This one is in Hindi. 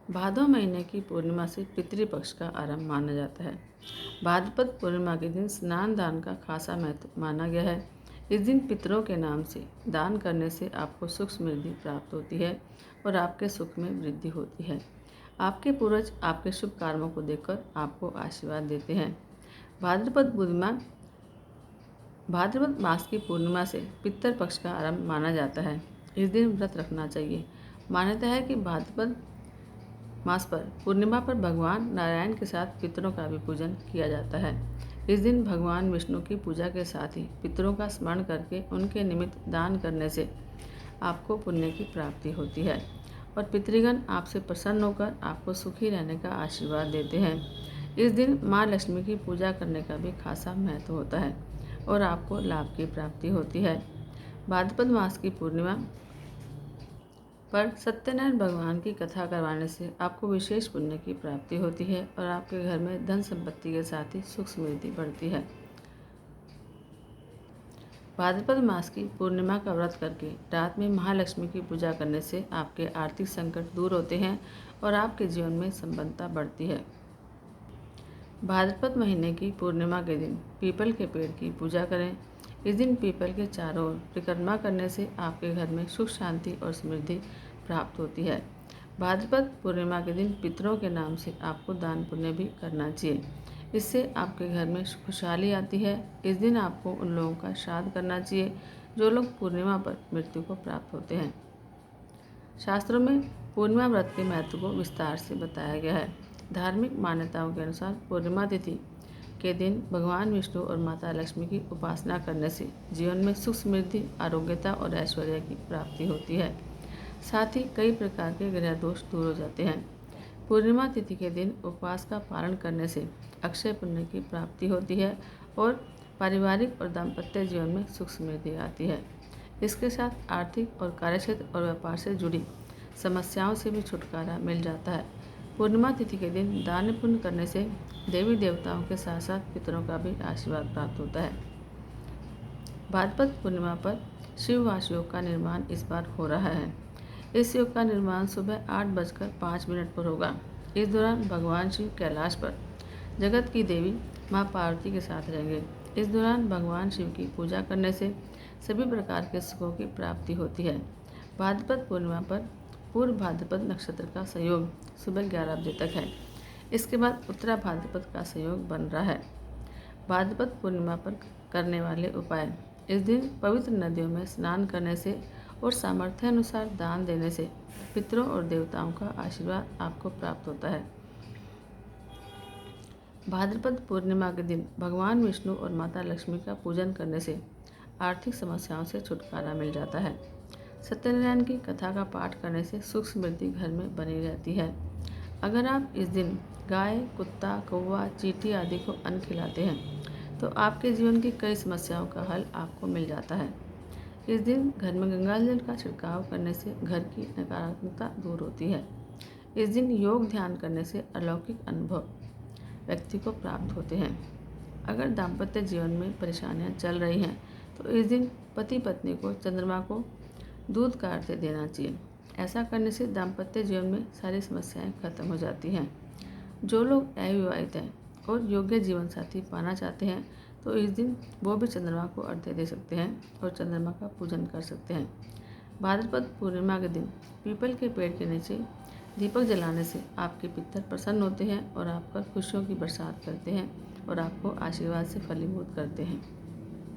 भादो महीने की पूर्णिमा से पितृपक्ष का आरंभ माना जाता है। भाद्रपद पूर्णिमा के दिन स्नान दान का खासा महत्व माना गया है। इस दिन पितरों के नाम से दान करने से आपको सुख समृद्धि प्राप्त होती है और आपके सुख में वृद्धि होती है। आपके पूर्वज आपके शुभ कर्मों को देखकर आपको आशीर्वाद देते हैं। भाद्रपद मास की पूर्णिमा से पितर पक्ष का आरंभ माना जाता है। इस दिन व्रत रखना चाहिए। मान्यता है कि भाद्रपद मास पर पूर्णिमा पर भगवान नारायण के साथ पितरों का भी पूजन किया जाता है। इस दिन भगवान विष्णु की पूजा के साथ ही पितरों का स्मरण करके उनके निमित्त दान करने से आपको पुण्य की प्राप्ति होती है और पितृगण आपसे प्रसन्न होकर आपको सुखी रहने का आशीर्वाद देते हैं। इस दिन माँ लक्ष्मी की पूजा करने का भी खासा महत्व होता है और आपको लाभ की प्राप्ति होती है। भाद्रपद मास की पूर्णिमा पर सत्यनारायण भगवान की कथा करवाने से आपको विशेष पुण्य की प्राप्ति होती है और आपके घर में धन संपत्ति के साथ ही सुख समृद्धि बढ़ती है। भाद्रपद मास की पूर्णिमा का व्रत करके रात में महालक्ष्मी की पूजा करने से आपके आर्थिक संकट दूर होते हैं और आपके जीवन में संपन्नता बढ़ती है। भाद्रपद महीने की पूर्णिमा के दिन पीपल के पेड़ की पूजा करें। इस दिन पीपल के चारों ओर परिक्रमा करने से आपके घर में सुख शांति और समृद्धि प्राप्त होती है। भाद्रपद पूर्णिमा के दिन पितरों के नाम से आपको दान पुण्य भी करना चाहिए। इससे आपके घर में खुशहाली आती है। इस दिन आपको उन लोगों का श्राद्ध करना चाहिए जो लोग पूर्णिमा पर मृत्यु को प्राप्त होते हैं। शास्त्रों में पूर्णिमा व्रत के महत्व को विस्तार से बताया गया है। धार्मिक मान्यताओं के अनुसार पूर्णिमा तिथि के दिन भगवान विष्णु और माता लक्ष्मी की उपासना करने से जीवन में सुख समृद्धि, आरोग्यता और ऐश्वर्य की प्राप्ति होती है। साथ ही कई प्रकार के ग्रह दोष दूर हो जाते हैं। पूर्णिमा तिथि के दिन उपवास का पालन करने से अक्षय पुण्य की प्राप्ति होती है और पारिवारिक और दाम्पत्य जीवन में सुख समृद्धि आती है। इसके साथ आर्थिक और कार्यक्षेत्र और व्यापार से जुड़ी समस्याओं से भी छुटकारा मिल जाता है। पूर्णिमा तिथि के दिन दान पुण्य करने से देवी देवताओं के साथ साथ पितरों का भी आशीर्वाद प्राप्त होता है। भाद्रपद पूर्णिमा पर शिववास योग का निर्माण इस बार हो रहा है। इस योग का निर्माण सुबह 8:05 पर होगा। इस दौरान भगवान शिव कैलाश पर जगत की देवी माँ पार्वती के साथ रहेंगे। इस दौरान भगवान शिव की पूजा करने से सभी प्रकार के सुखों की प्राप्ति होती है। भाद्रपद पूर्णिमा पर पूर्व भाद्रपद नक्षत्र का संयोग सुबह 11 बजे तक है। इसके बाद उत्तरा भाद्रपद का संयोग बन रहा है। भाद्रपद पूर्णिमा पर करने वाले उपाय: इस दिन पवित्र नदियों में स्नान करने से और सामर्थ्य अनुसार दान देने से पितरों और देवताओं का आशीर्वाद आपको प्राप्त होता है। भाद्रपद पूर्णिमा के दिन भगवान विष्णु और माता लक्ष्मी का पूजन करने से आर्थिक समस्याओं से छुटकारा मिल जाता है। सत्यनारायण की कथा का पाठ करने से सुख समृद्धि घर में बनी रहती है। अगर आप इस दिन गाय, कुत्ता, कौवा, चींटी आदि को अन्न खिलाते हैं तो आपके जीवन की कई समस्याओं का हल आपको मिल जाता है। इस दिन घर में गंगा जल का छिड़काव करने से घर की नकारात्मकता दूर होती है। इस दिन योग ध्यान करने से अलौकिक अनुभव व्यक्ति को प्राप्त होते हैं। अगर दाम्पत्य जीवन में परेशानियां चल रही हैं तो इस दिन पति पत्नी को चंद्रमा को दूध का अर्घ्य देना चाहिए। ऐसा करने से दाम्पत्य जीवन में सारी समस्याएं खत्म हो जाती हैं। जो लोग अविवाहित हैं और योग्य जीवन साथी पाना चाहते हैं तो इस दिन वो भी चंद्रमा को अर्घ्य दे सकते हैं और चंद्रमा का पूजन कर सकते हैं। भाद्रपद पूर्णिमा के दिन पीपल के पेड़ के नीचे दीपक जलाने से आपके पितर प्रसन्न होते हैं और आप पर खुशियों की बरसात करते हैं और आपको आशीर्वाद से फलीभूत करते हैं।